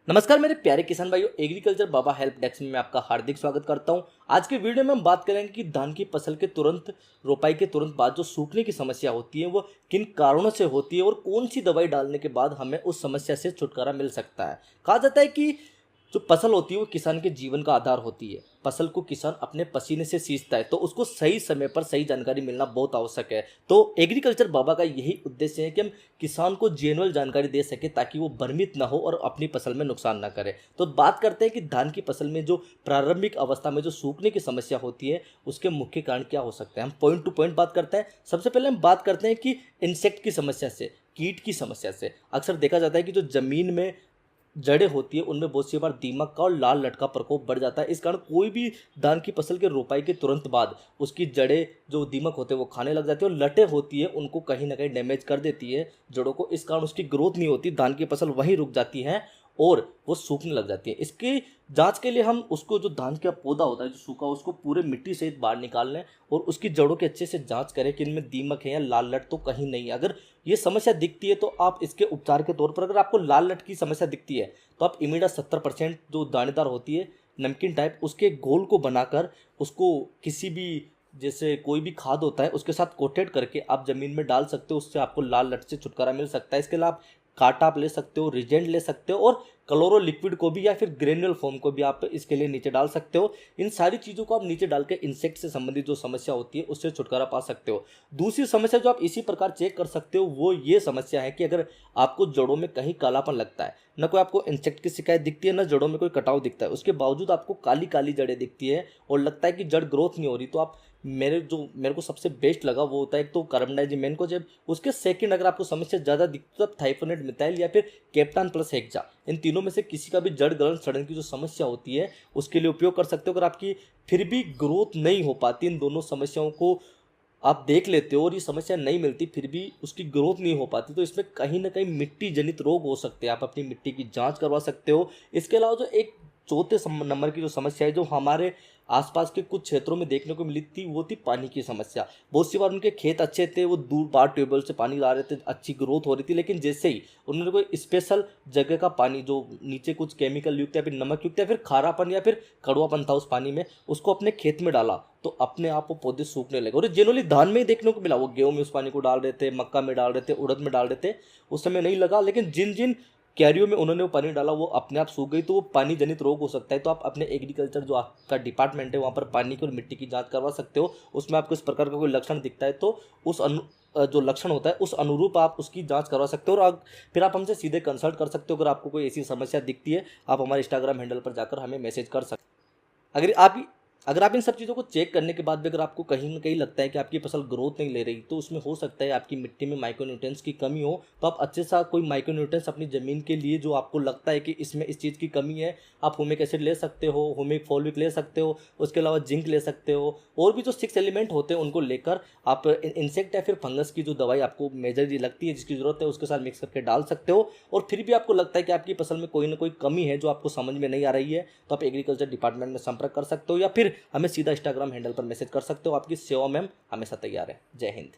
नमस्कार मेरे प्यारे किसान भाइयों, एग्रीकल्चर बाबा हेल्प डेस्क में मैं आपका हार्दिक स्वागत करता हूं। आज के वीडियो में हम बात करेंगे कि धान की फसल के तुरंत रोपाई के तुरंत बाद जो सूखने की समस्या होती है वो किन कारणों से होती है और कौन सी दवाई डालने के बाद हमें उस समस्या से छुटकारा मिल सकता है। कहा जाता है कि जो फसल होती है वो किसान के जीवन का आधार होती है। फसल को किसान अपने पसीने से सींचता है, तो उसको सही समय पर सही जानकारी मिलना बहुत आवश्यक है। तो एग्रीकल्चर बाबा का यही उद्देश्य है कि हम किसान को जेन्युइन जानकारी दे सके ताकि वो भ्रमित ना हो और अपनी फसल में नुकसान ना करे। तो बात करते हैं कि धान की फसल में जो प्रारंभिक अवस्था में जो सूखने की समस्या होती है उसके मुख्य कारण क्या हो सकते हैं। हम पॉइंट टू पॉइंट बात करते हैं। सबसे पहले हम बात करते हैं कि इंसेक्ट की समस्या से, कीट की समस्या से। अक्सर देखा जाता है कि जो जमीन में जड़ें होती है उनमें बहुत सी बार दीमक का और लाल लट का प्रकोप बढ़ जाता है। इस कारण कोई भी धान की फसल के रोपाई के तुरंत बाद उसकी जड़ें जो दीमक होते हैं वो खाने लग जाती है और लटें होती है उनको कहीं ना कहीं डैमेज कर देती है जड़ों को। इस कारण उसकी ग्रोथ नहीं होती, धान की फसल वहीं रुक जाती है और वो सूखने लग जाती है। इसकी जांच के लिए हम उसको जो धान का पौधा होता है जो सूखा उसको पूरे मिट्टी सहित बाहर निकाल लें और उसकी जड़ों के अच्छे से जांच करें कि इनमें दीमक है या लाल लट तो कहीं नहीं है। अगर ये समस्या दिखती है तो आप इसके उपचार के तौर पर, अगर आपको लाल लट की समस्या दिखती है तो आप इमीडा 70% जो दानेदार होती है नमकीन टाइप उसके घोल को बनाकर उसको किसी भी, जैसे कोई भी खाद होता है उसके साथ कोटेड करके आप जमीन में डाल सकते हो। उससे आपको लाल लट से छुटकारा मिल सकता है। इसके अलावा आप काटा आप ले सकते हो, रिजेंट ले सकते हो और क्लोरो लिक्विड को भी या फिर ग्रेन्युल फॉर्म को भी आप इसके लिए नीचे डाल सकते हो। इन सारी चीज़ों को आप नीचे डाल के इंसेक्ट से संबंधित जो समस्या होती है उससे छुटकारा पा सकते हो। दूसरी समस्या जो आप इसी प्रकार चेक कर सकते हो वो ये समस्या है कि अगर आपको जड़ों में कहीं कालापन लगता है, न कोई आपको इंसेक्ट की शिकायत दिखती है न जड़ों में कोई कटाव दिखता है, उसके बावजूद आपको काली काली जड़ें दिखती है और लगता है कि जड़ ग्रोथ नहीं हो रही, तो आप मेरे को सबसे बेस्ट लगा वो होता है एक तो कार्बनडाइजिम को जब, उसके सेकंड अगर आपको समस्या ज़्यादा दिखती है तो थाइफोनेट मिथाइल या फिर कैप्टान प्लस हेक्सा, इन तीनों में से किसी का भी जड़ गलन सड़न की जो समस्या होती है उसके लिए उपयोग कर सकते हो। अगर आपकी फिर भी ग्रोथ नहीं हो पाती, इन दोनों समस्याओं को आप देख लेते हो और ये समस्या नहीं मिलती फिर भी उसकी ग्रोथ नहीं हो पाती, तो इसमें कहीं ना कहीं मिट्टी जनित रोग हो सकते हैं। आप अपनी मिट्टी की जांच करवा सकते हो। इसके अलावा जो एक चौथे नंबर की जो समस्या है जो हमारे आसपास के कुछ क्षेत्रों में देखने को मिली थी वो थी पानी की समस्या। बहुत सी बार उनके खेत अच्छे थे, वो दूर बाहर ट्यूबवेल से पानी ला रहे थे, अच्छी ग्रोथ हो रही थी, लेकिन जैसे ही उन्होंने कोई स्पेशल जगह का पानी जो नीचे कुछ केमिकल युक्त या फिर नमक युक्त या फिर खारापन या फिर कड़वापन था उस पानी में, उसको अपने खेत में डाला तो अपने आप वो पौधे सूखने लगे। और जनरली धान में ही देखने को मिला, वो गेहूं में उस पानी को डाल रहे थे, मक्का में डाल रहे थे, उड़द में डाल रहे थे, उस समय नहीं लगा, लेकिन जिन जिन क्यारियों में उन्होंने वो पानी डाला वो अपने आप सूख गई। तो वो पानी जनित रोग हो सकता है। तो आप अपने एग्रीकल्चर जो आपका डिपार्टमेंट है वहाँ पर पानी की और मिट्टी की जांच करवा सकते हो। उसमें आपको इस प्रकार का कोई लक्षण दिखता है तो उस जो लक्षण होता है उस अनुरूप आप उसकी जांच करवा सकते हो और फिर आप हमसे सीधे कंसल्ट कर सकते हो। अगर आपको कोई ऐसी समस्या दिखती है आप हमारे इंस्टाग्राम हैंडल पर जाकर हमें मैसेज कर सकते हो। अगर आप इन सब चीज़ों को चेक करने के बाद भी अगर आपको कहीं ना कहीं लगता है कि आपकी फसल ग्रोथ नहीं ले रही तो उसमें हो सकता है आपकी मिट्टी में माइक्रोन्यूट्रिएंट्स की कमी हो। तो आप अच्छे सा कोई माइक्रोन्यूट्रिएंट्स अपनी ज़मीन के लिए जो आपको लगता है कि इसमें इस चीज़ की कमी है, आप ह्यूमिक एसिड ले सकते हो, ह्यूमिक फॉलिक ले सकते हो, उसके अलावा जिंक ले सकते हो और भी जो 6 एलिमेंट होते हैं उनको लेकर आप इंसेक्ट या फिर फंगस की जो दवाई आपको मेजरली लगती है जिसकी ज़रूरत है उसके साथ मिक्स करके डाल सकते हो। और फिर भी आपको लगता है कि आपकी फसल में कोई ना कोई कमी है जो आपको समझ में नहीं आ रही है तो आप एग्रीकल्चर डिपार्टमेंट में संपर्क कर सकते हो या फिर हमें सीधा इंस्टाग्राम हैंडल पर मैसेज कर सकते हो। आपकी सेवा में हम हमेशा तैयार है। जय हिंद।